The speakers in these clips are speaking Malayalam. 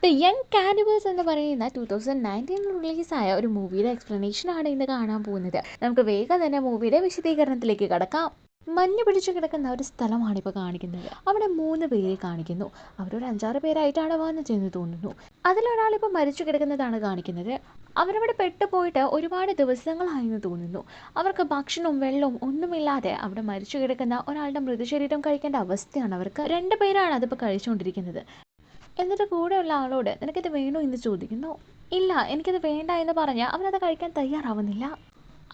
ദ യങ് കാനിബൽസ് എന്ന് പറയുന്ന 2019 റിലീസായ ഒരു മൂവിയുടെ എക്സ്പ്ലനേഷനാണ് ഇന്ന് കാണാൻ പോകുന്നത്. നമുക്ക് വേഗം തന്നെ മൂവിയുടെ വിശദീകരണത്തിലേക്ക് കടക്കാം. മഞ്ഞ് പിടിച്ചു കിടക്കുന്ന ഒരു സ്ഥലമാണ് ഇപ്പോൾ കാണിക്കുന്നത്. അവിടെ 3 പേരെ കാണിക്കുന്നു. അവരൊരു 5-6 പേരായിട്ടാണ് വന്നതെന്ന് തോന്നുന്നു. അതിലൊരാളിപ്പോൾ മരിച്ചു കിടക്കുന്നതാണ് കാണിക്കുന്നത്. അവരവിടെ പെട്ടുപോയിട്ട് ഒരുപാട് ദിവസങ്ങളായെന്ന് തോന്നുന്നു. അവർക്ക് ഭക്ഷണവും വെള്ളവും ഒന്നുമില്ലാതെ അവിടെ മരിച്ചു കിടക്കുന്ന ഒരാളുടെ മൃതശരീരം കഴിക്കേണ്ട അവസ്ഥയാണ് അവർക്ക്. 2 പേരാണ് അതിപ്പോൾ കഴിച്ചുകൊണ്ടിരിക്കുന്നത്. എന്നിട്ട് കൂടെയുള്ള ആളോട് നിനക്കിത് വേണോ എന്ന് ചോദിക്കുന്നു. ഇല്ല, എനിക്കത് വേണ്ട എന്ന് പറഞ്ഞ് അവനത് കഴിക്കാൻ തയ്യാറാവുന്നില്ല.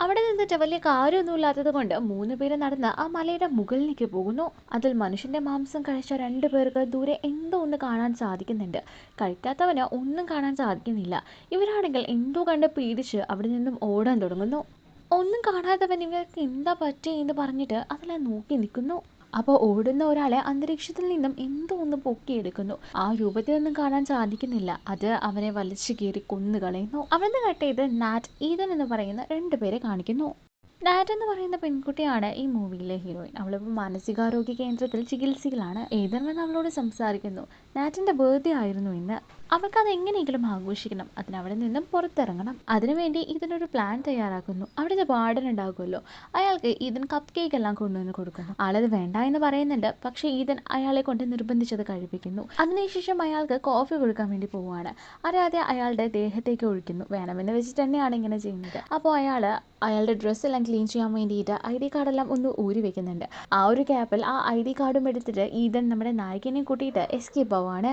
അവിടെ നിന്നിട്ട് വലിയ കാര്യമൊന്നും ഇല്ലാത്തത് കൊണ്ട് 3 പേര് നടന്ന് ആ മലയുടെ മുകളിലേക്ക് പോകുന്നു. അതിൽ മനുഷ്യന്റെ മാംസം കഴിച്ച 2 പേർക്ക് ദൂരെ എന്തോ ഒന്ന് കാണാൻ സാധിക്കുന്നുണ്ട്. കഴിക്കാത്തവന് ഒന്നും കാണാൻ സാധിക്കുന്നില്ല. ഇവരാണെങ്കിൽ എന്തോ കണ്ട് പേടിച്ച് അവിടെ നിന്നും ഓടാൻ തുടങ്ങുന്നു. ഒന്നും കാണാത്തവൻ ഇവർക്ക് എന്താ പറ്റി എന്ന് പറഞ്ഞിട്ട് അതിലെ നോക്കി നിൽക്കുന്നു. അപ്പോൾ ഓടുന്ന ഒരാളെ അന്തരീക്ഷത്തിൽ നിന്നും എന്തോ ഒന്ന് പൊക്കിയെടുക്കുന്നു. ആ രൂപത്തിലൊന്നും കാണാൻ സാധിക്കുന്നില്ല. അത് അവനെ വലിച്ചു കീറി കൊന്നുകളയുന്നു. അവനെ കട്ട് ചെയ്ത് നാറ്റ്, ഈതൻ എന്ന് പറയുന്ന 2 പേരെ കാണിക്കുന്നു. നാറ്റ് എന്ന് പറയുന്ന പെൺകുട്ടിയാണ് ഈ മൂവിയിലെ ഹീറോയിൻ. അവളിപ്പോൾ മാനസികാരോഗ്യ കേന്ദ്രത്തിൽ ചികിത്സയിലാണ്. ഈതൻ വന്ന് അവളോട് സംസാരിക്കുന്നു. നാറ്റിന്റെ ബർത്ത്ഡേ ആയിരുന്നു ഇന്ന്. അവൾക്ക് അത് എങ്ങനെയെങ്കിലും ആഘോഷിക്കണം. അതിനവിടെ നിന്നും പുറത്തിറങ്ങണം. അതിനുവേണ്ടി ഇതിനൊരു പ്ലാൻ തയ്യാറാക്കുന്നു. അവിടുത്തെ വാർഡൻ ഉണ്ടാകുമല്ലോ, അയാൾക്ക് ഈതൻ കപ്പ് കേക്ക് എല്ലാം കൊണ്ടുവന്ന് കൊടുക്കുന്നു. ആളത് വേണ്ട എന്ന് പറയുന്നുണ്ട്. പക്ഷേ ഈതൻ അയാളെ കൊണ്ട് നിർബന്ധിച്ചത് കഴിപ്പിക്കുന്നു. അതിനുശേഷം അയാൾക്ക് കോഫി കൊടുക്കാൻ വേണ്ടി പോവുകയാണ്. അറിയാതെ അയാളുടെ ദേഹത്തേക്ക് ഒഴിക്കുന്നു. വേണമെന്ന് വെച്ചിട്ട് തന്നെയാണ് ഇങ്ങനെ ചെയ്യുന്നത്. അപ്പോൾ അയാളുടെ ഡ്രസ്സെല്ലാം ക്ലീൻ ചെയ്യാൻ വേണ്ടിയിട്ട് ID കാർഡെല്ലാം ഒന്ന് ഊരി വെക്കുന്നുണ്ട്. ആ ഒരു ക്യാപ്പിൽ ആ ID കാർഡും എടുത്തിട്ട് ഈതൻ നമ്മുടെ നായകനെ കൂട്ടിയിട്ട് എസ്കേപ്പ് ആവുകയാണ്.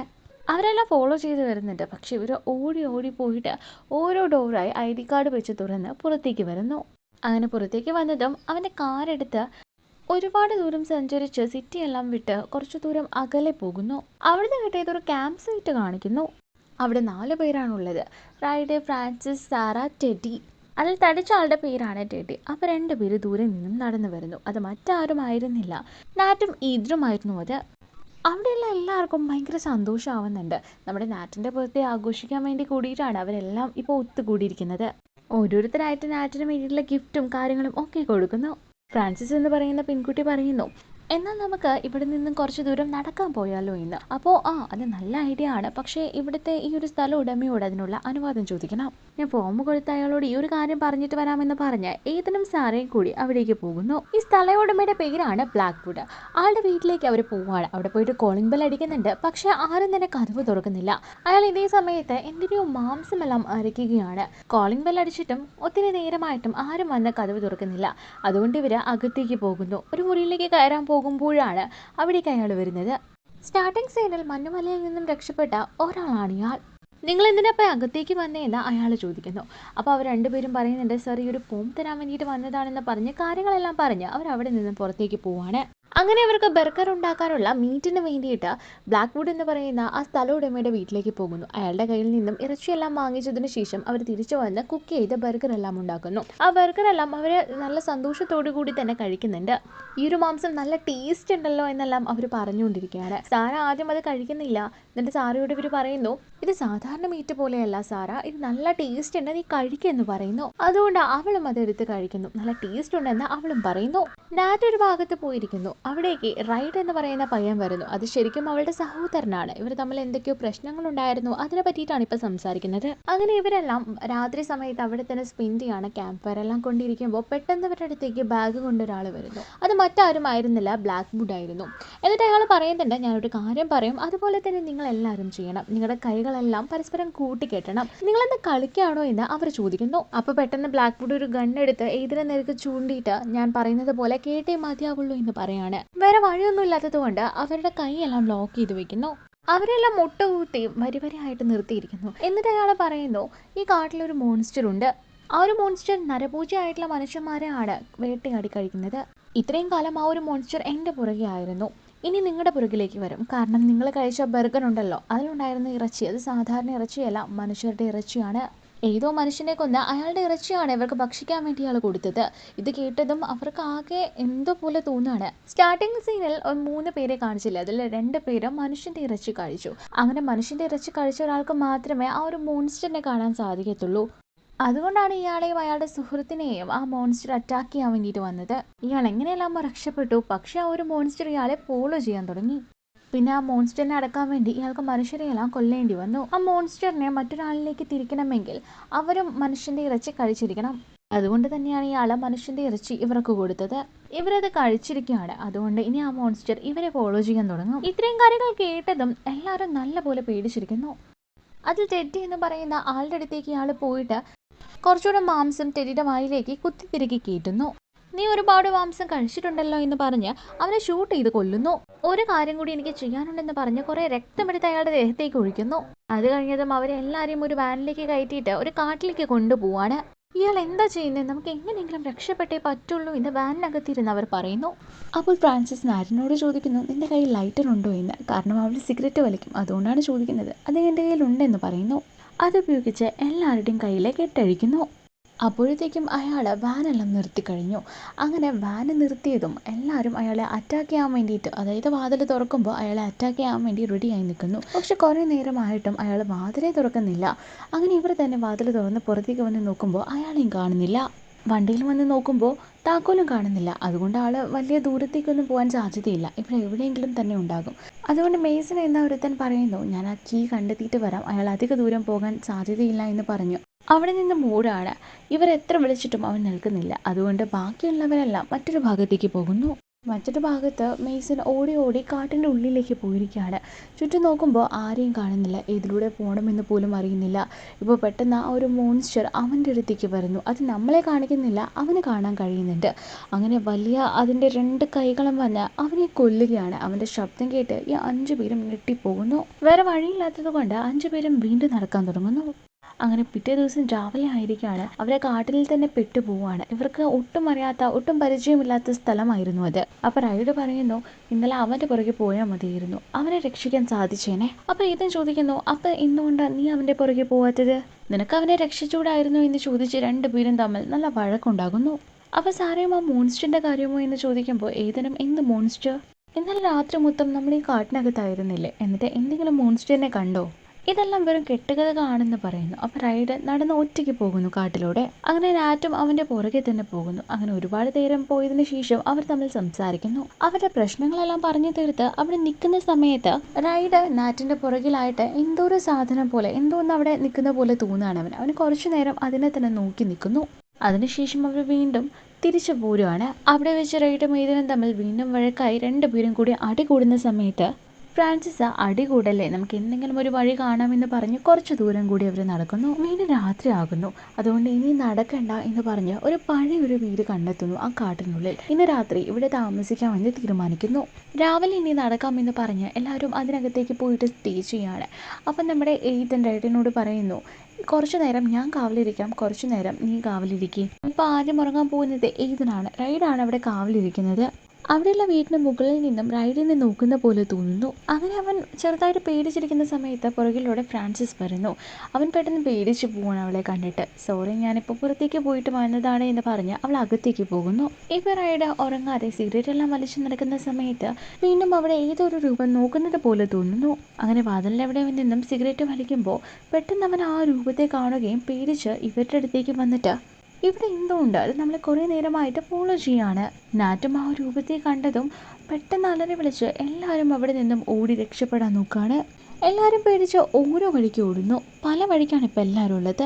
അവരെല്ലാം ഫോളോ ചെയ്ത് വരുന്നുണ്ട്. പക്ഷെ ഇവർ ഓടി ഓടി പോയിട്ട് ഓരോ ഡോറായി ID കാർഡ് വെച്ച് തുറന്ന് പുറത്തേക്ക് വരുന്നു. അങ്ങനെ പുറത്തേക്ക് വന്നതും അവൻ്റെ കാറെടുത്ത് ഒരുപാട് ദൂരം സഞ്ചരിച്ച് സിറ്റിയെല്ലാം വിട്ട് കുറച്ചു ദൂരം അകലെ പോകുന്നു. അവിടുന്ന് കിട്ടിയതൊരു ക്യാമ്പ് സൈറ്റ് കാണിക്കുന്നു. അവിടെ 4 പേരാണുള്ളത്. Friday, Francis, Sara, Teddy. അതിൽ തടിച്ച ആളുടെ പേരാണ് ടെഡി. അപ്പോൾ 2 പേര് ദൂരെ നിന്നും നടന്നു വരുന്നു. അത് മറ്റാരും ആയിരുന്നില്ല, നാറ്റും ഈദ്രുമായിരുന്നു അത്. അവിടെയുള്ള എല്ലാവർക്കും ഭയങ്കര സന്തോഷമാവുന്നുണ്ട്. നമ്മുടെ നാറ്റിൻ്റെ ബർത്ത്ഡേ ആഘോഷിക്കാൻ വേണ്ടി കൂടിയിട്ടാണ് അവരെല്ലാം ഇപ്പോൾ ഒത്തുകൂടിയിരിക്കുന്നത്. ഓരോരുത്തരായിട്ട് നാറ്റിന് വേണ്ടിയിട്ടുള്ള ഗിഫ്റ്റും കാര്യങ്ങളും ഒക്കെ കൊടുക്കുന്നു. ഫ്രാൻസിസ് എന്ന് പറയുന്ന പെൺകുട്ടി പറയുന്നു, എന്നാൽ നമുക്ക് ഇവിടെ നിന്നും കുറച്ച് ദൂരം നടക്കാൻ പോയാലോ എന്ന്. അപ്പോൾ അത് നല്ല ഐഡിയ ആണ്. പക്ഷേ ഇവിടുത്തെ ഈ ഒരു സ്ഥല ഉടമയോട് അതിനുള്ള അനുവാദം ചോദിക്കണം. ഞാൻ ഫോം കൊടുത്ത അയാളോട് ഈ ഒരു കാര്യം പറഞ്ഞിട്ട് വരാമെന്ന് പറഞ്ഞ് ഏതനും സാറയും കൂടി അവിടേക്ക് പോകുന്നു. ഈ സ്ഥല ഉടമയുടെ പേരാണ് ബ്ലാക്ക്വുഡ്. ആളുടെ വീട്ടിലേക്ക് അവർ പോവാണ്. അവിടെ പോയിട്ട് കോളിംഗ് ബെൽ അടിക്കുന്നുണ്ട്. പക്ഷേ ആരും തന്നെ കതവ് തുറക്കുന്നില്ല. അയാൾ ഇതേ സമയത്ത് എന്തിനോ മാംസമെല്ലാം അരയ്ക്കുകയാണ്. കോളിംഗ് ബെൽ അടിച്ചിട്ടും ഒത്തിരി നേരമായിട്ടും ആരും വന്ന് കതവ് തുറക്കുന്നില്ല. അതുകൊണ്ട് ഇവർ അകത്തേക്ക് പോകുന്നു. ഒരു മുറിയിലേക്ക് കയറാൻ പോകുമ്പോഴാണ് അവിടേക്ക് അയാൾ വരുന്നത്. സ്റ്റാർട്ടിംഗ് സീനിൽ മഞ്ഞുമലയിൽ നിന്നും രക്ഷപ്പെട്ട ഒരാളാണ് ഇയാൾ. നിങ്ങൾ എന്തിനാപ്പോൾ അകത്തേക്ക് വന്നേന്ന് അയാൾ ചോദിക്കുന്നു. അപ്പോൾ അവർ 2 പേരും പറയുന്നുണ്ട്, സർ ഈ ഒരു ഫോം തരാൻ വേണ്ടിയിട്ട് വന്നതാണെന്ന് പറഞ്ഞ് കാര്യങ്ങളെല്ലാം പറഞ്ഞ് അവർ അവിടെ നിന്നും പുറത്തേക്ക് പോവാണ്. അങ്ങനെ അവർക്ക് ബർഗർ ഉണ്ടാക്കാനുള്ള മീറ്റിന് വേണ്ടിയിട്ട് ബ്ലാക്ക്വുഡ് എന്ന് പറയുന്ന ആ സ്ഥല ഉടമയുടെ വീട്ടിലേക്ക് പോകുന്നു. അയാളുടെ കയ്യിൽ നിന്നും ഇറച്ചിയെല്ലാം വാങ്ങിച്ചതിന് ശേഷം അവർ തിരിച്ചു വന്ന് കുക്ക് ചെയ്ത് ബർഗർ എല്ലാം ഉണ്ടാക്കുന്നു. ആ ബർഗർ എല്ലാം അവർ നല്ല സന്തോഷത്തോടു കൂടി തന്നെ കഴിക്കുന്നുണ്ട്. ഈ ഒരു മാംസം നല്ല ടേസ്റ്റ് ഉണ്ടല്ലോ എന്നെല്ലാം അവർ പറഞ്ഞുകൊണ്ടിരിക്കുകയാണ്. സാറ ആദ്യം അത് കഴിക്കുന്നില്ല. എന്നിട്ട് സാറയോട് ഇവർ പറയുന്നു, ഇത് സാധാരണ മീറ്റ് പോലെയല്ല സാറ, ഇത് നല്ല ടേസ്റ്റ് ഉണ്ട്, നീ കഴിക്കുമെന്ന് പറയുന്നു. അതുകൊണ്ട് അവളും അതെടുത്ത് കഴിക്കുന്നു. നല്ല ടേസ്റ്റ് ഉണ്ടെന്ന് അവളും പറയുന്നു. നാറ്റ് ഒരു ഭാഗത്ത് പോയിരിക്കുന്നു. അവിടേക്ക് റൈഡ് എന്ന് പറയുന്ന പയ്യൻ വരുന്നു. അത് ശരിക്കും അവളുടെ സഹോദരനാണ്. ഇവർ തമ്മിൽ എന്തൊക്കെയോ പ്രശ്നങ്ങളുണ്ടായിരുന്നു. അതിനെ പറ്റിയിട്ടാണ് ഇപ്പോൾ സംസാരിക്കുന്നത്. അങ്ങനെ ഇവരെല്ലാം രാത്രി സമയത്ത് അവിടെ തന്നെ സ്പെൻഡ് ചെയ്യാണ്. ക്യാമ്പ് ഫയർ എല്ലാം കൊണ്ടിരിക്കുമ്പോൾ പെട്ടെന്ന് ഇവരുടെ അടുത്തേക്ക് ബാഗ് കൊണ്ടൊരാൾ വരുന്നു. അത് മറ്റാരും ആയിരുന്നില്ല, ബ്ലാക്ക്വുഡ് ആയിരുന്നു. എന്നിട്ട് അയാൾ പറയുന്നുണ്ട്, ഞാനൊരു കാര്യം പറയും, അതുപോലെ തന്നെ നിങ്ങൾ എല്ലാവരും ചെയ്യണം. നിങ്ങളുടെ കൈകളെല്ലാം പരസ്പരം കൂട്ടിക്കെട്ടണം. നിങ്ങളെന്താ കളിക്കുകയാണോ എന്ന് അവർ ചോദിക്കുന്നു. അപ്പോൾ പെട്ടെന്ന് ബ്ലാക്ക്വുഡ് ഒരു ഗണ്ണെടുത്ത് ഇതിനെ നേർക്ക് ചൂണ്ടിയിട്ട് ഞാൻ പറയുന്നത് പോലെ കേട്ടേ മതിയാവുള്ളൂ എന്ന് പറയാണ്. വേറെ വഴിയൊന്നും ഇല്ലാത്തത് കൊണ്ട് അവരുടെ കൈയെല്ലാം ലോക്ക് ചെയ്ത് വെക്കുന്നു. അവരെല്ലാം മുട്ടുകൂട്ടി വരിവരിയായിട്ട് നിർത്തിയിരിക്കുന്നു. എന്നിട്ട് അയാൾ പറയുന്നു, ഈ കാട്ടിലൊരു മോൺസ്റ്റർ ഉണ്ട്. ആ ഒരു മോൺസ്റ്റർ നരപൂജയായിട്ടുള്ള മനുഷ്യന്മാരെയാണ് വേട്ടയാടി കഴിക്കുന്നത്. ഇത്രയും കാലം ആ ഒരു മോൺസ്റ്റർ എൻ്റെ പുറകെ ആയിരുന്നു. ഇനി നിങ്ങളുടെ പുറകിലേക്ക് വരും. കാരണം നിങ്ങൾ കഴിച്ച ബർഗർ ഉണ്ടല്ലോ, അതിലുണ്ടായിരുന്ന ഇറച്ചി അത് സാധാരണ ഇറച്ചിയല്ല, മനുഷ്യരുടെ ഇറച്ചിയാണ്. ഏതോ മനുഷ്യനെ കൊന്ന് അയാളുടെ ഇറച്ചിയാണ് ഇവർക്ക് ഭക്ഷിക്കാൻ വേണ്ടി അയാൾ കൊടുത്തത്. ഇത് കേട്ടതും അവർക്ക് ആകെ എന്തോ പോലെ തോന്നുകയാണ്. സ്റ്റാർട്ടിങ് സീനിൽ 3 പേരെ കാണിച്ചില്ല. അതിൽ 2 പേര് മനുഷ്യൻ്റെ ഇറച്ചി കഴിച്ചു. അങ്ങനെ മനുഷ്യൻ്റെ ഇറച്ചി കഴിച്ച ഒരാൾക്ക് മാത്രമേ ആ ഒരു മോൺസ്റ്ററിനെ കാണാൻ സാധിക്കത്തുള്ളൂ. അതുകൊണ്ടാണ് ഇയാളെയും അയാളുടെ സുഹൃത്തിനെയും ആ മോൺസ്റ്റർ അറ്റാക്ക് ചെയ്യാൻ വേണ്ടിയിട്ട് വന്നത്. ഇയാൾ എങ്ങനെയെല്ലാം രക്ഷപ്പെട്ടു. പക്ഷെ ആ ഒരു മോൺസ്റ്റർ ഇയാളെ ഫോളോ ചെയ്യാൻ തുടങ്ങി. പിന്നെ ആ മോൺസ്റ്ററിനെ അടക്കാൻ വേണ്ടി ഇയാൾക്ക് മനുഷ്യരെയെല്ലാം കൊല്ലേണ്ടി വന്നു. ആ മോൺസ്റ്ററിനെ മറ്റൊരാളിലേക്ക് തിരിക്കണമെങ്കിൽ അവരും മനുഷ്യന്റെ ഇറച്ചി കഴിച്ചിരിക്കണം. അതുകൊണ്ട് തന്നെയാണ് ഇയാൾ മനുഷ്യന്റെ ഇറച്ചി ഇവർക്ക് കൊടുത്തത്. ഇവരത് കഴിച്ചിരിക്കുകയാണ്. അതുകൊണ്ട് ഇനി ആ മോൺസ്റ്റർ ഇവരെ ഫോളോ ചെയ്യാൻ തുടങ്ങും. ഇത്രയും കാര്യങ്ങൾ കേട്ടതും എല്ലാവരും നല്ലപോലെ പേടിച്ചിരിക്കുന്നു. അതിൽ ടെഡ്ഡി എന്ന് പറയുന്ന ആളുടെ അടുത്തേക്ക് ഇയാൾ പോയിട്ട് കുറച്ചുകൂടെ മാംസം ടെഡിയുടെ വായിലേക്ക് കുത്തിത്തിരുക്കി കയറ്റുന്നു. നീ ഒരുപാട് മാംസം കഴിച്ചിട്ടുണ്ടല്ലോ എന്ന് പറഞ്ഞ് അവനെ ഷൂട്ട് ചെയ്ത് കൊല്ലുന്നു. ഒരു കാര്യം കൂടി എനിക്ക് ചെയ്യാനുണ്ടെന്ന് പറഞ്ഞ് കുറെ രക്തമെടുത്ത് അയാളുടെ ദേഹത്തേക്ക് ഒഴിക്കുന്നു. അത് കഴിഞ്ഞതും അവരെ എല്ലാവരെയും ഒരു വാനിലേക്ക് കയറ്റിയിട്ട് ഒരു കാട്ടിലേക്ക് കൊണ്ടുപോവാണ്. ഇയാൾ എന്താ ചെയ്യുന്നത്, നമുക്ക് എങ്ങനെയെങ്കിലും രക്ഷപ്പെട്ടേ പറ്റുള്ളൂ എന്ന് വാനിനകത്തിരുന്ന് അവർ പറയുന്നു. അപ്പോൾ ഫ്രാൻസിസ് നാറ്റിനോട് ചോദിക്കുന്നു, നിന്റെ കയ്യിൽ ലൈറ്റർ ഉണ്ടോ എന്ന്. കാരണം അവൾ സിഗരറ്റ് വലിക്കും, അതുകൊണ്ടാണ് ചോദിക്കുന്നത്. അത് എൻ്റെ കയ്യിലുണ്ടെന്ന് പറയുന്നു. അതുപയോഗിച്ച് എല്ലാവരുടെയും കയ്യിലെ കെട്ടഴിക്കുന്നു. അപ്പോഴത്തേക്കും അയാൾ വാനെല്ലാം നിർത്തിക്കഴിഞ്ഞു. അങ്ങനെ വാന് നിർത്തിയതും എല്ലാവരും അയാളെ അറ്റാക്ക് ചെയ്യാൻ വേണ്ടിയിട്ട്, അതായത് വാതിൽ തുറക്കുമ്പോൾ അയാളെ അറ്റാക്ക് ചെയ്യാൻ വേണ്ടി റെഡിയായി നിൽക്കുന്നു. പക്ഷെ കുറേ നേരമായിട്ടും അയാൾ വാതിലേ തുറക്കുന്നില്ല. അങ്ങനെ ഇവർ തന്നെ വാതിൽ തുറന്ന് പുറത്തേക്ക് വന്ന് നോക്കുമ്പോൾ അയാളെയും കാണുന്നില്ല. വണ്ടിയിൽ വന്ന് നോക്കുമ്പോൾ താക്കോലും കാണുന്നില്ല. അതുകൊണ്ട് ആൾ വലിയ ദൂരത്തേക്കൊന്നും പോകാൻ സാധ്യതയില്ല, ഇവിടെ എവിടെയെങ്കിലും തന്നെ ഉണ്ടാകും. അതുകൊണ്ട് മേസൺ എന്ന ഒരുത്തൻ പറയുന്നു, ഞാൻ ആ കീ കണ്ടെത്തിയിട്ട് വരാം, അയാൾ അധിക ദൂരം പോകാൻ സാധ്യതയില്ല എന്ന് പറഞ്ഞു. അവിടെ നിന്ന് മൂടാണ്. ഇവർ എത്ര വിളിച്ചിട്ടും അവൻ നിൽക്കുന്നില്ല. അതുകൊണ്ട് ബാക്കിയുള്ളവരെല്ലാം മറ്റൊരു ഭാഗത്തേക്ക് പോകുന്നു. മറ്റൊരു ഭാഗത്ത് മേസൺ ഓടി ഓടി കാട്ടിൻ്റെ ഉള്ളിലേക്ക് പോയിരിക്കുകയാണ്. ചുറ്റും നോക്കുമ്പോൾ ആരെയും കാണുന്നില്ല, ഏതിലൂടെ പോകണമെന്ന് പോലും അറിയുന്നില്ല. ഇപ്പോൾ പെട്ടെന്ന് ആ ഒരു മോൺസ്റ്റർ അവൻ്റെ അടുത്തേക്ക് വരുന്നു. അത് നമ്മളെ കാണിക്കുന്നില്ല, അവന് കാണാൻ കഴിയുന്നുണ്ട്. അങ്ങനെ വലിയ അതിൻ്റെ 2 കൈകളും വന്ന് അവനെ കൊല്ലുകയാണ്. അവൻ്റെ ശബ്ദം കേട്ട് ഈ 5 പേരും ഞെട്ടിപ്പോകുന്നു. വേറെ വഴിയില്ലാത്തത് കൊണ്ട് 5 പേരും വീണ്ടും നടക്കാൻ തുടങ്ങുന്നു. അങ്ങനെ പിറ്റേ ദിവസം രാവിലെ ആയിരിക്കുകയാണ്. അവരെ കാട്ടിൽ തന്നെ പെട്ടുപോവാണ്. ഇവർക്ക് ഒട്ടും അറിയാത്ത, ഒട്ടും പരിചയമില്ലാത്ത സ്ഥലമായിരുന്നു അത്. അപ്പൊ റൈഡ് പറയുന്നു, ഇന്നലെ അവന്റെ പുറകെ പോയാൽ മതിയായിരുന്നു, അവനെ രക്ഷിക്കാൻ സാധിച്ചേനെ. അപ്പൊ ഈതൻ ചോദിക്കുന്നു, അപ്പൊ എന്തുകൊണ്ട് നീ അവന്റെ പുറകെ പോവാത്തത്, നിനക്ക് അവനെ രക്ഷിച്ചൂടായിരുന്നു എന്ന് ചോദിച്ച് 2 പേരും തമ്മിൽ നല്ല വഴക്കുണ്ടാകുന്നു. അപ്പൊ സാറേയും ആ മോൺസ്റ്ററിന്റെ കാര്യമോ എന്ന് ചോദിക്കുമ്പോൾ ഏതനും, എന്ത് മോൺസ്റ്റർ, ഇന്നലെ രാത്രി മൊത്തം നമ്മൾ ഈ കാട്ടിനകത്തായിരുന്നില്ലേ, എന്നിട്ട് എന്തെങ്കിലും മോൺസ്റ്ററിനെ കണ്ടോ? ഇതെല്ലാം വെറും കെട്ടുകഥ ആണെന്ന് പറയുന്നു. അപ്പോൾ റൈഡ് നടന്ന് ഒറ്റയ്ക്ക് പോകുന്നു കാട്ടിലൂടെ. അങ്ങനെ നാറ്റും അവന്റെ പുറകെ തന്നെ പോകുന്നു. അങ്ങനെ ഒരുപാട് നേരം പോയതിനു ശേഷം അവർ തമ്മിൽ സംസാരിക്കുന്നു. അവരുടെ പ്രശ്നങ്ങളെല്ലാം പറഞ്ഞു തീർത്ത് അവിടെ നിൽക്കുന്ന സമയത്ത് റൈഡ് നാറ്റിന്റെ പുറകിലായിട്ട് എന്തോ ഒരു സാധനം പോലെ, എന്തോ ഒന്ന് അവിടെ നിൽക്കുന്ന പോലെ തോന്നുകയാണ് അവന് കുറച്ചു നേരം അതിനെ തന്നെ നോക്കി നിൽക്കുന്നു. അതിനുശേഷം അവർ വീണ്ടും തിരിച്ചു പോരുകയാണ്. അവിടെ വെച്ച് റൈഡും മേതനും തമ്മിൽ വീണ്ടും വഴക്കായി 2 പേരും കൂടി അടി കൂടുന്ന സമയത്ത് ഫ്രാൻസിസ്, അടി കൂടല്ലേ, നമുക്ക് എന്തെങ്കിലും ഒരു വഴി കാണാമെന്ന് പറഞ്ഞ് കുറച്ച് ദൂരം കൂടി അവർ നടക്കുന്നു. വീണ്ടും രാത്രി ആകുന്നു. അതുകൊണ്ട് ഇനി നടക്കണ്ട എന്ന് പറഞ്ഞ് ഒരു പഴയൊരു വീട് കണ്ടെത്തുന്നു ആ കാട്ടിനുള്ളിൽ. ഇന്ന് രാത്രി ഇവിടെ താമസിക്കാൻ വേണ്ടി തീരുമാനിക്കുന്നു. രാവിലെ ഇനി നടക്കാമെന്ന് പറഞ്ഞ് എല്ലാവരും അതിനകത്തേക്ക് പോയിട്ട് സ്റ്റേ ചെയ്യാണ്. അപ്പം നമ്മുടെ എയ്തൻ റൈഡിനോട് പറയുന്നു, കുറച്ചു നേരം ഞാൻ കാവലിരിക്കാം, കുറച്ചു നേരം നീ കാവലിരിക്കും. ഇപ്പം ആദ്യം ഉറങ്ങാൻ പോകുന്നത് എയ്തനാണ്. റൈഡാണ് അവിടെ കാവലിരിക്കുന്നത്. അവിടെയുള്ള വീടിന് മുകളിൽ നിന്നും റൈഡിനെ നോക്കുന്ന പോലെ തോന്നുന്നു. അങ്ങനെ അവൻ ചെറുതായിട്ട് പേടിച്ചിരിക്കുന്ന സമയത്ത് പുറകിലൂടെ ഫ്രാൻസിസ് വരുന്നു. അവൻ പെട്ടെന്ന് പേടിച്ചു പോവാണ് അവളെ കണ്ടിട്ട്. സോറി, ഞാനിപ്പോൾ പുറത്തേക്ക് പോയിട്ട് വന്നതാണ് എന്ന് പറഞ്ഞ് അവൾ അകത്തേക്ക് പോകുന്നു. ഇപ്പോൾ റൈഡ് ഉറങ്ങാതെ സിഗരറ്റ് എല്ലാം വലിച്ചു നടക്കുന്ന സമയത്ത് വീണ്ടും അവിടെ ഏതൊരു രൂപം നോക്കുന്നത് പോലെ തോന്നുന്നു. അങ്ങനെ വാതിലിൻ്റെ നിന്നും സിഗരറ്റ് വലിക്കുമ്പോൾ പെട്ടെന്ന് അവൻ ആ രൂപത്തെ കാണുകയും പേടിച്ച് ഇവരുടെ അടുത്തേക്ക് വന്നിട്ട്, ഇവിടെ എന്തോ ഉണ്ട്, അത് നമ്മളെ കുറേ നേരമായിട്ട് ഫോളോ ചെയ്യാണ്. നാറ്റും ആ രൂപത്തെ കണ്ടതും പെട്ടെന്ന് അലറി വിളിച്ച് എല്ലാവരും അവിടെ നിന്നും ഓടി രക്ഷപ്പെടാൻ നോക്കുകയാണ്. എല്ലാവരും പേടിച്ച് ഓരോ വഴിക്ക് ഓടുന്നു. പല വഴിക്കാണ് ഇപ്പം എല്ലാവരും ഉള്ളത്.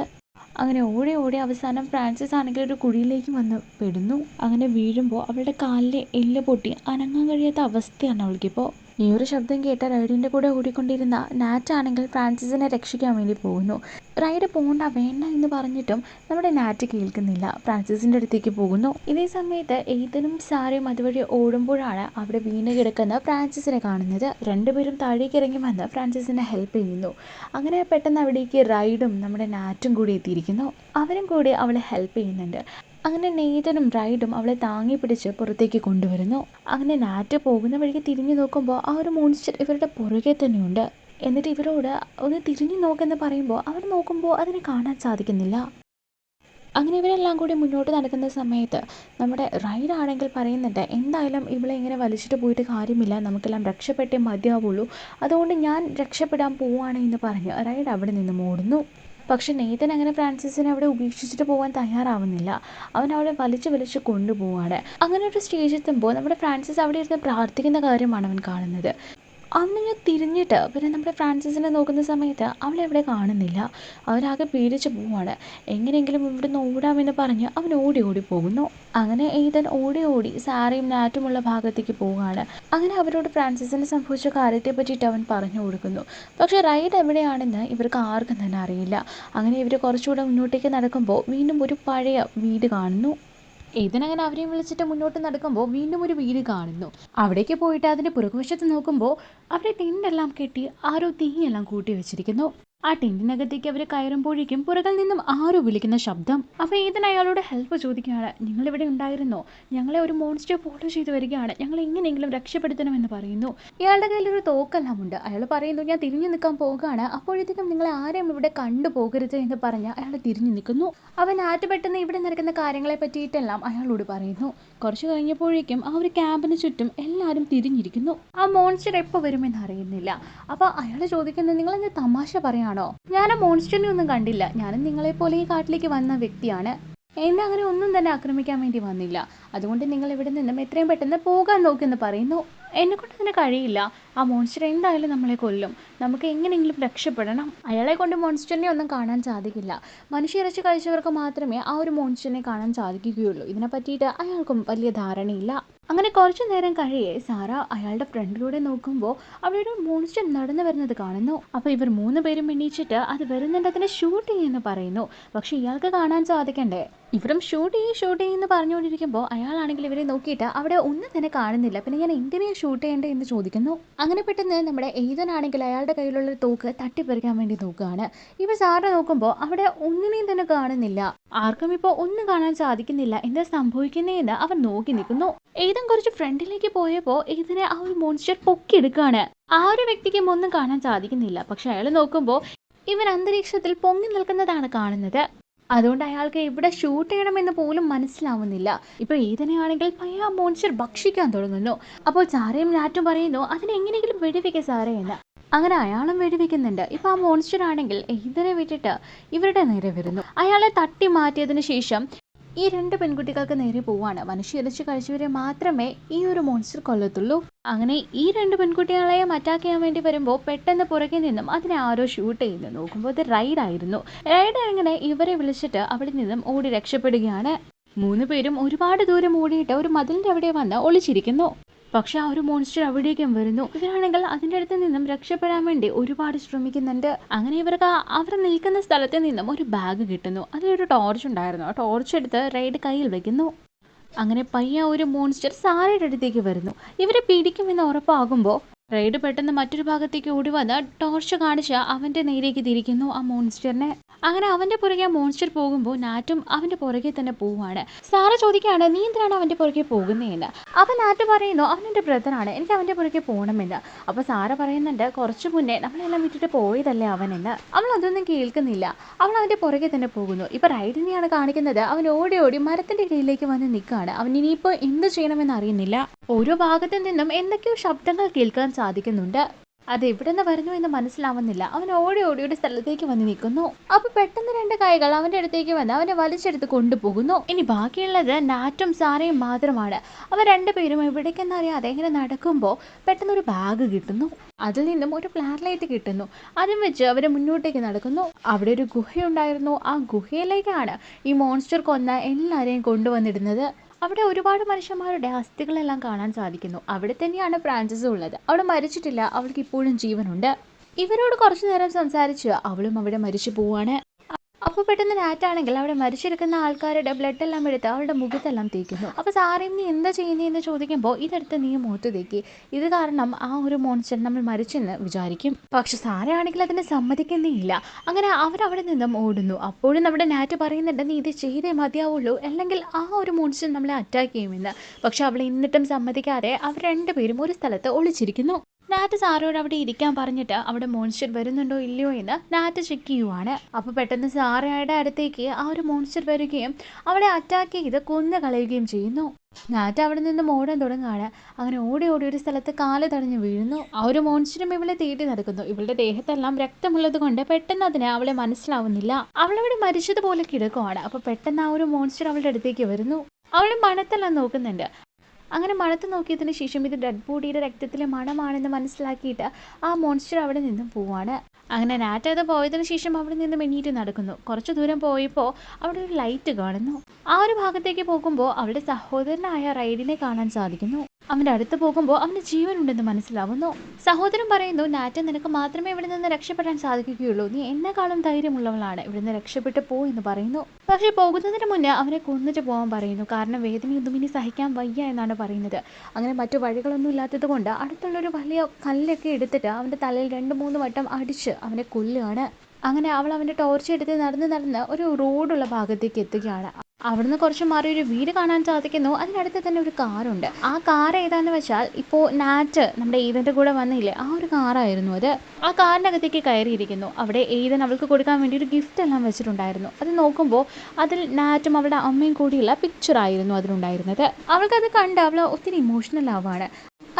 അങ്ങനെ ഓടി ഓടി അവസാനം ഫ്രാൻസിസ് ആണെങ്കിൽ ഒരു കുഴിയിലേക്ക് വന്ന് പെടുന്നു. അങ്ങനെ വീഴുമ്പോൾ അവളുടെ കാലിലെ എല്ല് പൊട്ടി അനങ്ങാൻ കഴിയാത്ത അവസ്ഥയാണ് അവൾക്കിപ്പോൾ. ഈ ഒരു ശബ്ദം കേട്ട റൈഡിൻ്റെ കൂടെ ഓടിക്കൊണ്ടിരുന്ന നാറ്റ് ആണെങ്കിൽ ഫ്രാൻസിസിനെ രക്ഷിക്കാൻ വേണ്ടി പോകുന്നു. റൈഡ് പോണ്ട, വേണ്ട എന്ന് പറഞ്ഞിട്ടും നമ്മുടെ നാറ്റ് കേൾക്കുന്നില്ല, ഫ്രാൻസിസിൻ്റെ അടുത്തേക്ക് പോകുന്നു. ഇതേ സമയത്ത് എയ്തനും സാരയും അതുവഴി ഓടുമ്പോഴാണ് അവിടെ വീണ് കിടക്കുന്ന ഫ്രാൻസിസിനെ കാണുന്നത്. 2 പേരും താഴേക്ക് ഇറങ്ങി വന്ന് ഫ്രാൻസിസിനെ ഹെൽപ്പ് ചെയ്യുന്നു. അങ്ങനെ പെട്ടെന്ന് അവിടേക്ക് റൈഡും നമ്മുടെ നാറ്റും കൂടി എത്തിയിരിക്കുന്നു. അവരും കൂടി അവളെ ഹെൽപ്പ് ചെയ്യുന്നുണ്ട്. അങ്ങനെ നെയ്തനും റൈഡും അവളെ താങ്ങി പിടിച്ച് പുറത്തേക്ക് കൊണ്ടുവരുന്നു. അങ്ങനെ നാറ്റ് പോകുന്ന വഴിക്ക് തിരിഞ്ഞു നോക്കുമ്പോൾ ആ ഒരു മോൺസ്റ്റർ ഇവരുടെ പുറകെ തന്നെയുണ്ട്. എന്നിട്ട് ഇവരോട് ഒന്ന് തിരിഞ്ഞു നോക്കെന്ന് പറയുമ്പോൾ അവർ നോക്കുമ്പോൾ അതിനെ കാണാൻ സാധിക്കുന്നില്ല. അങ്ങനെ ഇവരെല്ലാം കൂടി മുന്നോട്ട് നടക്കുന്ന സമയത്ത് നമ്മുടെ റൈഡ് ആണെങ്കിൽ പറയുന്നുണ്ട്, എന്തായാലും ഇവളെ ഇങ്ങനെ വലിച്ചിട്ട് പോയിട്ട് കാര്യമില്ല, നമുക്കെല്ലാം രക്ഷപ്പെട്ടേ മതിയാവുള്ളൂ, അതുകൊണ്ട് ഞാൻ രക്ഷപ്പെടാൻ പോവുകയാണ് എന്ന് പറഞ്ഞ് റൈഡ് അവിടെ നിന്ന് ഓടുന്നു. പക്ഷെ നെയ്തൻ അങ്ങനെ ഫ്രാൻസിസിനെ അവിടെ ഉപേക്ഷിച്ചിട്ട് പോകാൻ തയ്യാറാവുന്നില്ല. അവൻ അവളെ വലിച്ച് കൊണ്ടുപോവാണ്. അങ്ങനെ ഒരു സ്റ്റേജ് എത്തുമ്പോൾ നമ്മുടെ ഫ്രാൻസിസ് അവിടെ ഇരുന്ന് പ്രാർത്ഥിക്കുന്ന കാര്യമാണ് അവൻ കാണുന്നത്. അന്ന് തിരിഞ്ഞിട്ട് പിന്നെ നമ്മുടെ ഫ്രാൻസിസിനെ നോക്കുന്ന സമയത്ത് അവളെ അവിടെ കാണുന്നില്ല. അവനാകെ പേടിച്ച് പോവാണ്. എങ്ങനെയെങ്കിലും ഇവിടുന്ന് ഓടാമെന്ന് പറഞ്ഞ് അവൻ ഓടി ഓടി പോകുന്നു. അങ്ങനെ എയ്തൻ ഓടി ഓടി സാറയും നാറ്റുമുള്ള ഭാഗത്തേക്ക് പോവുകയാണ്. അങ്ങനെ അവരോട് ഫ്രാൻസിസിന് സംഭവിച്ച കാര്യത്തെ പറ്റിയിട്ട് അവൻ പറഞ്ഞു കൊടുക്കുന്നു. പക്ഷെ റൈഡ് എവിടെയാണെന്ന് ഇവർക്ക് ആർക്കും തന്നെ അറിയില്ല. അങ്ങനെ ഇവർ കുറച്ചുകൂടെ മുന്നോട്ടേക്ക് നടക്കുമ്പോൾ വീണ്ടും ഒരു പഴയ വീട് കാണുന്നു. ഇതിനങ്ങനെ അവരെയും വിളിച്ചിട്ട് മുന്നോട്ട് നടക്കുമ്പോൾ വീണ്ടും ഒരു വീട് കാണുന്നു. അവിടേക്ക് പോയിട്ട് അതിൻ്റെ പുറകുവശത്ത് നോക്കുമ്പോൾ അവിടെ ടെൻ്റെല്ലാം കെട്ടി ആരോ തീയെല്ലാം കൂട്ടി വെച്ചിരിക്കുന്നു. ആ ടെന്റിനകത്തേക്ക് അവർ കയറുമ്പോഴേക്കും പുറകിൽ നിന്നും ആരോ വിളിക്കുന്ന ശബ്ദം. അപ്പോൾ ഈതൻ അയാളോട് ഹെൽപ്പ് ചോദിക്കുകയാണ്. നിങ്ങളിവിടെ ഉണ്ടായിരുന്നോ? ഞങ്ങളെ ഒരു മോൺസ്റ്റർ ഫോളോ ചെയ്ത് വരികയാണ്, ഞങ്ങൾ എങ്ങനെയെങ്കിലും രക്ഷപ്പെടുത്തണമെന്ന് പറയുന്നു. ഇയാളുടെ കയ്യിൽ ഒരു തോക്കെല്ലാം ഉണ്ട്. അയാൾ പറയുന്നു, ഞാൻ തിരിഞ്ഞു നിൽക്കാൻ പോകുകയാണ്, അപ്പോഴത്തേക്കും നിങ്ങളെ ആരെയും ഇവിടെ കണ്ടുപോകരുത് എന്ന് പറഞ്ഞ് അയാൾ തിരിഞ്ഞു നിൽക്കുന്നു. അവൻ പെട്ടെന്ന് ഇവിടെ നടക്കുന്ന കാര്യങ്ങളെ പറ്റിയിട്ടെല്ലാം അയാളോട് പറയുന്നു. കുറച്ച് കഴിഞ്ഞപ്പോഴേക്കും ആ ഒരു ക്യാമ്പിന് ചുറ്റും എല്ലാവരും തിരിഞ്ഞിരിക്കുന്നു. ആ മോൺസ്റ്റർ എപ്പോൾ വരുമെന്ന് അറിയുന്നില്ല. അപ്പോൾ അയാൾ ചോദിക്കുന്നത്, നിങ്ങളെന്ത് തമാശ പറയാണോ? ഞാൻ ആ മോൺസ്റ്ററിനെ ഒന്നും കണ്ടില്ല. ഞാനും നിങ്ങളെപ്പോലെ ഈ കാട്ടിലേക്ക് വന്ന വ്യക്തിയാണ്. എന്നെ അങ്ങനെ ഒന്നും തന്നെ ആക്രമിക്കാൻ വേണ്ടി വന്നില്ല. അതുകൊണ്ട് നിങ്ങൾ ഇവിടെ നിന്നും എത്രയും പെട്ടെന്ന് പോകാൻ നോക്കുമെന്ന് പറയുന്നു. എന്നെക്കൊണ്ട് അതിന് കഴിയില്ല. ആ മോൺസ്റ്റർ എന്തായാലും നമ്മളെ കൊല്ലും. നമുക്ക് എങ്ങനെയെങ്കിലും രക്ഷപ്പെടണം. അയാളെ കൊണ്ട് മോൺസ്റ്ററിനെ ഒന്നും കാണാൻ സാധിക്കില്ല. മനുഷ്യയിറച്ചി കഴിച്ചവർക്ക് മാത്രമേ ആ ഒരു മോൺസ്റ്ററിനെ കാണാൻ സാധിക്കുകയുള്ളൂ. ഇതിനെ പറ്റിയിട്ട് അയാൾക്കും വലിയ ധാരണയില്ല. അങ്ങനെ കുറച്ചു നേരം കഴിയേ സാറ അയാളുടെ ഫ്രണ്ടിലൂടെ നോക്കുമ്പോൾ അവിടെ ഒരു മോൺസ്റ്റർ നടന്നു വരുന്നത് കാണുന്നു. അപ്പോൾ ഇവർ 3 പേരും എണീച്ചിട്ട് അത് വരുന്നുണ്ട്, അതിനെ ഷൂട്ട് ചെയ്യുമെന്ന് പറയുന്നു. പക്ഷെ ഇയാൾക്ക് കാണാൻ സാധിക്കണ്ടേ? ഇവരും ഷൂട്ട് ചെയ്യുമെന്ന് പറഞ്ഞുകൊണ്ടിരിക്കുമ്പോൾ അയാളാണെങ്കിൽ ഇവരെ നോക്കിയിട്ട് അവിടെ ഒന്നും തന്നെ കാണുന്നില്ല. പിന്നെ ഞാൻ എന്തിനാണ് ഷൂട്ട് ചെയ്യേണ്ടത് എന്ന് ചോദിക്കുന്നു. അങ്ങനെ പെട്ടെന്ന് നമ്മുടെ എയ്തനാണെങ്കിൽ അയാളുടെ കയ്യിലുള്ള തോക്ക് തട്ടിപ്പറിക്കാൻ വേണ്ടി നോക്കുകയാണ്. ഇവർ സാറ് നോക്കുമ്പോൾ അവിടെ ഒന്നിനെയും തന്നെ കാണുന്നില്ല. ആർക്കും ഇപ്പോൾ ഒന്നും കാണാൻ സാധിക്കുന്നില്ല. എന്താ സംഭവിക്കുന്നതെന്ന് അവൻ നോക്കി നിൽക്കുന്നു. എയ്തൻ കുറച്ച് ഫ്രണ്ടിലേക്ക് പോയപ്പോൾ ഇതിനെ ആ ഒരു മോൺസ്റ്റർ പൊക്കിയെടുക്കുകയാണ്. ആ ഒരു വ്യക്തിക്കും ഒന്നും കാണാൻ സാധിക്കുന്നില്ല. പക്ഷെ അയാൾ നോക്കുമ്പോൾ ഇവൻ അന്തരീക്ഷത്തിൽ പൊങ്ങി നിൽക്കുന്നതാണ് കാണുന്നത്. അതുകൊണ്ട് അയാൾക്ക് ഇവിടെ ഷൂട്ട് ചെയ്യണമെന്ന് പോലും മനസ്സിലാവുന്നില്ല. ഇപ്പോൾ ഈതനെയാണെങ്കിൽ പയ്യ മോൺസ്റ്റർ ഭക്ഷിക്കാൻ തുടങ്ങുന്നു. അപ്പോൾ സാറയും നാറ്റും പറയുന്നു, അതിനെങ്ങനെയെങ്കിലും വെടിവെക്കുക സാറേ എന്ന്. അങ്ങനെ അയാളും വെടിവെക്കുന്നുണ്ട്. ഇപ്പോൾ ആ മോൺസ്റ്റർ ആണെങ്കിൽ ഈതനെ വിട്ടിട്ട് ഇവരുടെ നേരെ വരുന്നു. അയാളെ തട്ടി മാറ്റിയതിന് ശേഷം ഈ 2 പെൺകുട്ടികൾക്ക് നേരെ പോവാണ്. മനുഷ്യയിറച്ചി കഴിച്ചവരെ മാത്രമേ ഈ ഒരു മോൺസ്റ്റർ കൊല്ലത്തുള്ളൂ. അങ്ങനെ ഈ 2 പെൺകുട്ടികളെയും അറ്റാക്ക് ചെയ്യാൻ വേണ്ടി വരുമ്പോൾ പെട്ടെന്ന് പുറകെ നിന്നും അതിനെ ആരോ ഷൂട്ട് ചെയ്യുന്നു. നോക്കുമ്പോൾ അത് റൈഡായിരുന്നു. റൈഡ് അങ്ങനെ ഇവരെ വിളിച്ചിട്ട് അവിടെ നിന്നും ഓടി രക്ഷപ്പെടുകയാണ്. 3 പേരും ഒരുപാട് ദൂരം ഓടിയിട്ട് ഒരു മതിലിൻ്റെ അവിടെ വന്ന് ഒളിച്ചിരിക്കുന്നു. പക്ഷെ ആ ഒരു മോൺസ്റ്റർ അവിടേക്കും വരുന്നു. ഇവരാണെങ്കിൽ അതിൻ്റെ അടുത്ത് നിന്നും രക്ഷപ്പെടാൻ വേണ്ടി ഒരുപാട് ശ്രമിക്കുന്നുണ്ട്. അങ്ങനെ ഇവർക്ക് അവർ നിൽക്കുന്ന സ്ഥലത്ത് നിന്നും ഒരു ബാഗ് കിട്ടുന്നു. അതിലൊരു ടോർച്ച് ഉണ്ടായിരുന്നു. ആ ടോർച്ച് എടുത്ത് റൈഡ് കയ്യിൽ വെക്കുന്നു. അങ്ങനെ പയ്യ ഒരു മോൺസ്റ്റർ സാറയുടെ അടുത്തേക്ക് വരുന്നു. ഇവരെ പിടിക്കുമെന്ന് ഉറപ്പാകുമ്പോൾ റൈഡ് പെട്ടെന്ന് മറ്റൊരു ഭാഗത്തേക്ക് ഓടി വന്ന് ടോർച്ച് കാണിച്ച് അവൻ്റെ നേരേക്ക് തിരിക്കുന്നു ആ മോൺസ്റ്ററിനെ. അങ്ങനെ അവൻ്റെ പുറകെ മോൺസ്റ്റർ പോകുമ്പോൾ നാറ്റും അവൻ്റെ പുറകെ തന്നെ പോവുകയാണ്. സാറ ചോദിക്കുകയാണ്, നീ എന്തിനാണ് അവൻ്റെ പുറകെ പോകുന്നതെന്ന്. അപ്പോൾ നാറ്റ് പറയുന്നു, അവനെൻ്റെ ബ്രദറാണ്, എനിക്ക് അവൻ്റെ പുറകെ പോകണമെന്ന്. അപ്പോൾ സാറ പറയുന്നുണ്ട്, കുറച്ച് മുന്നേ നമ്മളെല്ലാം വിട്ടിട്ട് പോയതല്ലേ അവനെന്ന്. അവൾ അതൊന്നും കേൾക്കുന്നില്ല. അവൾ അവൻ്റെ പുറകെ തന്നെ പോകുന്നു. ഇപ്പോൾ റൈഡിനെയാണ് കാണിക്കുന്നത്. അവൻ ഓടി ഓടി മരത്തിൻ്റെ ഇടയിലേക്ക് വന്ന് നിൽക്കുകയാണ്. അവൻ ഇനിയിപ്പോൾ എന്ത് ചെയ്യണമെന്ന് അറിയുന്നില്ല. ഓരോ ഭാഗത്തു നിന്നും എന്തൊക്കെയോ ശബ്ദങ്ങൾ കേൾക്കാൻ സാധിക്കുന്നുണ്ട്. അത് എവിടെ നിന്ന് വരുന്നു എന്ന് മനസ്സിലാവുന്നില്ല. അവൻ ഓടി ഓടി ഒരു സ്ഥലത്തേക്ക് വന്ന് നിൽക്കുന്നു. അപ്പോൾ പെട്ടെന്ന് 2 കൈകൾ അവൻ്റെ അടുത്തേക്ക് വന്ന് അവനെ വലിച്ചെടുത്ത് കൊണ്ടുപോകുന്നു. ഇനി ബാക്കിയുള്ളത് നാറ്റും സാറയും മാത്രമാണ്. അവർ 2 പേരും എവിടേക്കെന്നറിയാതെ ഇങ്ങനെ നടക്കുമ്പോൾ പെട്ടെന്ന് ഒരു ബാഗ് കിട്ടുന്നു. അതിൽ നിന്നും ഒരു ഫ്ലാഷ് ലൈറ്റ് കിട്ടുന്നു. അതും വെച്ച് അവർ മുന്നോട്ടേക്ക് നടക്കുന്നു. അവിടെ ഒരു ഗുഹയുണ്ടായിരുന്നു. ആ ഗുഹയിലേക്കാണ് ഈ മോൺസ്റ്റർ കൊന്ന എല്ലാവരെയും കൊണ്ടുവന്നിടുന്നത്. അവിടെ ഒരുപാട് മനുഷ്യന്മാരുടെ അസ്ഥികളെല്ലാം കാണാൻ സാധിക്കുന്നു. അവിടെ തന്നെയാണ് ഫ്രാൻസിസ് ഉള്ളത്. അവൾ മരിച്ചിട്ടില്ല, അവൾക്ക് ഇപ്പോഴും ജീവനുണ്ട്. ഇവരോട് കുറച്ചു നേരം സംസാരിച്ച് അവളും അവിടെ മരിച്ചു പോവാണ്. അപ്പോൾ പെട്ടെന്ന് നാറ്റാണെങ്കിൽ അവിടെ മരിച്ചെടുക്കുന്ന ആൾക്കാരുടെ ബ്ലഡ് എല്ലാം എടുത്ത് അവളുടെ മുഖത്തെല്ലാം തേക്കുന്നു. അപ്പോൾ സാറേയും നീ എന്താ ചെയ്യുന്നതെന്ന് ചോദിക്കുമ്പോൾ ഇതെടുത്ത് നീ മുഖത്ത് തേക്കി, ഇത് കാരണം ആ ഒരു മോൺസ്റ്റർ നമ്മൾ മരിച്ചെന്ന് വിചാരിക്കും. പക്ഷെ സാറയാണെങ്കിൽ അതിനെ സമ്മതിക്കുന്നേയില്ല. അങ്ങനെ അവരവിടെ നിന്നും ഓടുന്നു. അപ്പോഴും നമ്മുടെ നാറ്റ് പറയുന്നുണ്ട്, നീ ഇത് ചെയ്തേ മതിയാവുള്ളൂ, അല്ലെങ്കിൽ ആ ഒരു മോൺസ്റ്റർ നമ്മളെ അറ്റാക്ക് ചെയ്യുമെന്ന്. പക്ഷെ അവൾ എന്നിട്ടും സമ്മതിക്കാതെ അവർ 2 പേരും ഒരു സ്ഥലത്ത് ഒളിച്ചിരിക്കുന്നു. നാറ്റ് സാറോട് അവിടെ ഇരിക്കാൻ പറഞ്ഞിട്ട് അവിടെ മോൺസ്റ്റർ വരുന്നുണ്ടോ ഇല്ലയോ എന്ന് നാറ്റ് ചെക്ക് ചെയ്യുവാണ്. അപ്പോൾ പെട്ടെന്ന് സാറയുടെ അടുത്തേക്ക് ആ ഒരു മോൺസ്റ്റർ വരികയും അവളെ അറ്റാക്ക് ചെയ്ത് കൊന്നു കളയുകയും ചെയ്യുന്നു. നാറ്റ് അവിടെ നിന്നും ഓടാൻ തുടങ്ങുകയാണ്. അങ്ങനെ ഓടി ഓടി ഒരു സ്ഥലത്ത് കാല് തടഞ്ഞ് വീഴുന്നു. ആ ഒരു മോൺസ്റ്ററും ഇവളെ തേടി നടക്കുന്നു. ഇവളുടെ ദേഹത്തെല്ലാം രക്തമുള്ളത് കൊണ്ട് പെട്ടെന്ന് അതിന് അവളെ മനസ്സിലാവുന്നില്ല. അവളവിടെ മരിച്ചതുപോലെ കിടക്കുവാണ്. അപ്പോൾ പെട്ടെന്ന് ആ ഒരു മോൺസ്റ്റർ അവളുടെ അടുത്തേക്ക് വരുന്നു. അവളുടെ മണത്തെല്ലാം നോക്കുന്നുണ്ട്. അങ്ങനെ മണത്ത് നോക്കിയതിന് ശേഷം ഇത് ഡെഡ് ബോഡിയുടെ രക്തത്തിലെ മണമാണെന്ന് മനസ്സിലാക്കിയിട്ട് ആ മോൺസ്റ്റർ അവിടെ നിന്നും പോവാണ്. അങ്ങനെ നാറ്റ് അത് പോയതിനു ശേഷം അവിടെ നിന്ന് എണീറ്റ് നടക്കുന്നു. കുറച്ചു ദൂരം പോയപ്പോൾ അവിടെ ഒരു ലൈറ്റ് കാണുന്നു. ആ ഒരു ഭാഗത്തേക്ക് പോകുമ്പോൾ അവളുടെ സഹോദരനായ റൈഡിനെ കാണാൻ സാധിക്കുന്നു. അവൻ്റെ അടുത്ത് പോകുമ്പോൾ അവന് ജീവനുണ്ടെന്ന് മനസ്സിലാവുന്നു. സഹോദരൻ പറയുന്നു, നാറ്റ് നിനക്ക് മാത്രമേ ഇവിടെ നിന്ന് രക്ഷപ്പെടാൻ സാധിക്കുകയുള്ളൂ, നീ എന്നെക്കാളും ധൈര്യമുള്ളവളാണ്, ഇവിടെ നിന്ന് രക്ഷപ്പെട്ടു പോ എന്ന് പറയുന്നു. പക്ഷേ പോകുന്നതിന് മുന്നേ അവനെ കൊന്നിട്ട് പോകാൻ പറയുന്നു. കാരണം വേദനയൊന്നും ഇനി സഹിക്കാൻ വയ്യ എന്നാണ് പറയുന്നത്. അങ്ങനെ മറ്റു വഴികളൊന്നും ഇല്ലാത്തത് കൊണ്ട് അടുത്തുള്ളൊരു വലിയ കല്ലൊക്കെ എടുത്തിട്ട് അവൻ്റെ തലയിൽ 2-3 വട്ടം അടിച്ച് അവനെ കൊല്ലുകയാണ്. അങ്ങനെ അവൾ അവൻ്റെ ടോർച്ച് എടുത്ത് നടന്ന് ഒരു റോഡുള്ള ഭാഗത്തേക്ക് എത്തുകയാണ്. അവിടുന്ന് കുറച്ച് മാറി ഒരു വീട് കാണാൻ സാധിക്കുന്നു. അതിനടുത്ത് തന്നെ ഒരു കാറുണ്ട്. ആ കാർ ഏതാന്ന് വെച്ചാൽ ഇപ്പോൾ നാറ്റ് നമ്മുടെ ഈതൻ്റെ കൂടെ വന്നില്ലേ, ആ ഒരു കാറായിരുന്നു അത്. ആ കാറിനകത്തേക്ക് കയറിയിരിക്കുന്നു. അവിടെ ഈതൻ അവൾക്ക് കൊടുക്കാൻ വേണ്ടി ഒരു ഗിഫ്റ്റ് എല്ലാം വെച്ചിട്ടുണ്ടായിരുന്നു. അത് നോക്കുമ്പോൾ അതിൽ നാറ്റും അവളുടെ അമ്മയും കൂടിയുള്ള പിക്ചറായിരുന്നു അതിലുണ്ടായിരുന്നത്. അവൾക്കത് കണ്ട് അവൾ ഒത്തിരി ഇമോഷണൽ ആവാണ്.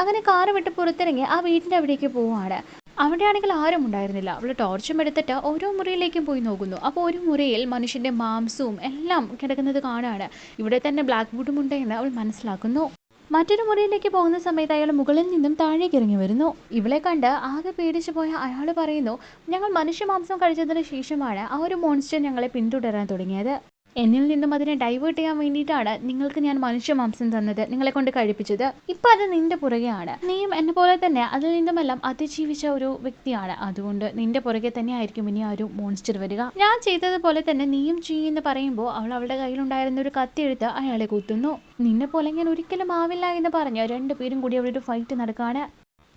അങ്ങനെ കാറ് വിട്ട് പുറത്തിറങ്ങി ആ വീടിൻ്റെ അവിടേക്ക് പോവാണ്. അവിടെയാണെങ്കിൽ ആരും ഉണ്ടായിരുന്നില്ല. അവൾ ടോർച്ചും എടുത്തിട്ട് ഓരോ മുറിയിലേക്കും പോയി നോക്കുന്നു. അപ്പോൾ ഒരു മുറിയിൽ മനുഷ്യൻ്റെ മാംസവും എല്ലാം കിടക്കുന്നത് കാണുകയാണ്. ഇവിടെ തന്നെ ബ്ലാക്ക് ബൂട്ടും ഉണ്ട് എന്ന് അവൾ മനസ്സിലാക്കുന്നു. മറ്റൊരു മുറിയിലേക്ക് പോകുന്ന സമയത്ത് അയാൾ മുകളിൽ നിന്നും താഴേക്ക് ഇറങ്ങി വരുന്നു. ഇവളെ കണ്ട് ആകെ പേടിച്ചു പോയ അയാൾ പറയുന്നു, ഞങ്ങൾ മനുഷ്യമാംസം കഴിച്ചതിന് ശേഷമാണ് ആ ഒരു മോൺസ്റ്റർ ഞങ്ങളെ പിന്തുടരാൻ തുടങ്ങിയത്. എന്നിൽ നിന്നും അതിനെ ഡൈവേർട്ട് ചെയ്യാൻ വേണ്ടിയിട്ടാണ് നിങ്ങൾക്ക് ഞാൻ മനുഷ്യമാംസം തന്നത്, നിങ്ങളെ കൊണ്ട് കഴിപ്പിച്ചത്. ഇപ്പം അത് നിന്റെ പുറകെയാണ്. നീയും എന്നെ പോലെ തന്നെ അതിൽ നിന്നുമെല്ലാം അതിജീവിച്ച ഒരു വ്യക്തിയാണ്. അതുകൊണ്ട് നിന്റെ പുറകെ തന്നെ ആയിരിക്കും ഇനി ആ ഒരു മോൺസ്റ്റർ വരിക. ഞാൻ ചെയ്തതുപോലെ തന്നെ നീയും ചെയ്യുമെന്ന് പറയുമ്പോൾ അവൾ അവളുടെ കയ്യിലുണ്ടായിരുന്ന ഒരു കത്തി എടുത്ത് അയാളെ കുത്തുന്നു. നിന്നെ പോലെ ഞാൻ ഒരിക്കലും ആവില്ല എന്ന് പറഞ്ഞ് രണ്ടുപേരും കൂടി അവിടെ ഒരു ഫൈറ്റ് നടക്കുകയാണ്.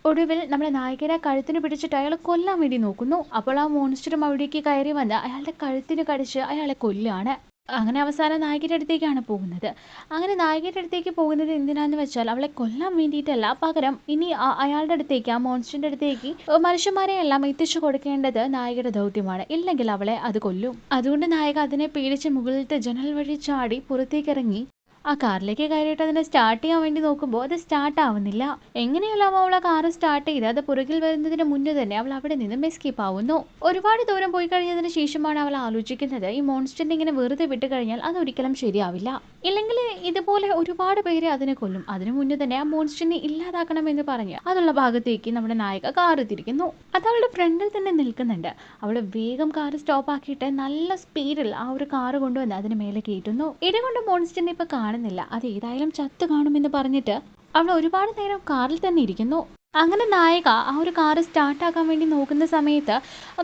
ഒടുവിൽ നമ്മുടെ നായകനെ കഴുത്തിന് പിടിച്ചിട്ട് അയാളെ കൊല്ലാൻ വേണ്ടി നോക്കുന്നു. അപ്പോൾ ആ മോൺസ്റ്ററും അവിടേക്ക് കയറി വന്ന് അയാളുടെ കഴുത്തിന് കടിച്ച് അയാളെ കൊല്ലുകയാണ്. അങ്ങനെ അവസാനം നായികയുടെ അടുത്തേക്കാണ് പോകുന്നത്. അങ്ങനെ നായികയുടെ അടുത്തേക്ക് പോകുന്നത് എന്തിനാന്ന് വെച്ചാൽ അവളെ കൊല്ലാൻ വേണ്ടിയിട്ടല്ല, പകരം ഇനി അയാളുടെ അടുത്തേക്ക്, ആ മോൺസ്റ്ററിൻ്റെ അടുത്തേക്ക് മനുഷ്യന്മാരെ എല്ലാം എത്തിച്ചു കൊടുക്കേണ്ടത് നായികയുടെ ദൗത്യമാണ്. ഇല്ലെങ്കിൽ അവളെ അത് കൊല്ലും. അതുകൊണ്ട് നായിക അതിനെ പേടിച്ച് മുകളിലത്തെ ജനൽ വഴി ചാടി പുറത്തേക്കിറങ്ങി ആ കാറിലേക്ക് കയറിയിട്ട് അതിനെ സ്റ്റാർട്ട് ചെയ്യാൻ വേണ്ടി നോക്കുമ്പോൾ അത് സ്റ്റാർട്ട് ആവുന്നില്ല. എങ്ങനെയല്ലോ അവൾ ആ കാറ് സ്റ്റാർട്ട് ചെയ്ത് അത് പുറകിൽ വരുന്നതിന് മുന്നേ തന്നെ അവൾ അവിടെ നിന്നും എസ്കേപ്പ് ആവുന്നു. ഒരുപാട് ദൂരം പോയി കഴിഞ്ഞതിന് ശേഷമാണ് അവൾ ആലോചിക്കുന്നത്, ഈ മോൺസ്റ്ററിനെ ഇങ്ങനെ വെറുതെ വിട്ട് കഴിഞ്ഞാൽ അതൊരിക്കലും ശരിയാവില്ല. ഇല്ലെങ്കിൽ ഇതുപോലെ ഒരുപാട് പേരെ അതിനെ കൊല്ലും. അതിനു മുന്നേ തന്നെ ആ മോൺസ്റ്ററിനെ ഇല്ലാതാക്കണമെന്ന് പറഞ്ഞ് അതുള്ള ഭാഗത്തേക്ക് നമ്മുടെ നായിക കാറ് തിരിക്കുന്നു. അത് അവളുടെ ഫ്രണ്ടിൽ തന്നെ നിൽക്കുന്നുണ്ട്. അവൾ വേഗം കാറ് സ്റ്റോപ്പ് ആക്കിയിട്ട് നല്ല സ്പീഡിൽ ആ ഒരു കാറ് കൊണ്ടുവന്ന് അതിന് മേലെ കയറ്റുന്നു. ഇതുകൊണ്ട് മോൺസ്റ്ററിനെ ഇപ്പൊ കാണുന്നില്ല. അത് ഏതായാലും ചത്ത് കാണുമെന്ന് പറഞ്ഞിട്ട് അവൾ ഒരുപാട് നേരം കാറിൽ തന്നെ ഇരിക്കുന്നു. അങ്ങനെ നായിക ആ ഒരു കാറ് സ്റ്റാർട്ടാക്കാൻ വേണ്ടി നോക്കുന്ന സമയത്ത്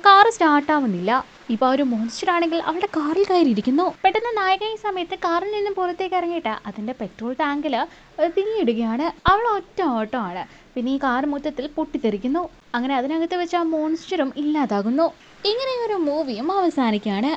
കാറ് സ്റ്റാർട്ടാവുന്നില്ല. ഇപ്പോൾ ആ ഒരു മോൺസ്റ്റർ ആണെങ്കിൽ അവളുടെ കാറിൽ കയറിയിരിക്കുന്നു. പെട്ടെന്ന് നായിക ഈ സമയത്ത് കാറിൽ നിന്നും പുറത്തേക്ക് ഇറങ്ങിയിട്ട് അതിൻ്റെ പെട്രോൾ ടാങ്കിൽ തീയിടുകയാണ്. അവൾ ഒറ്റ ഓട്ടമാണ്. പിന്നെ ഈ കാർ മൊത്തത്തിൽ പൊട്ടിത്തെറിക്കുന്നു. അങ്ങനെ അതിനകത്ത് വെച്ച് ആ മോൺസ്റ്ററും ഇല്ലാതാകുന്നു. ഇങ്ങനെ ഒരു മൂവിയും അവസാനിക്കുകയാണ്.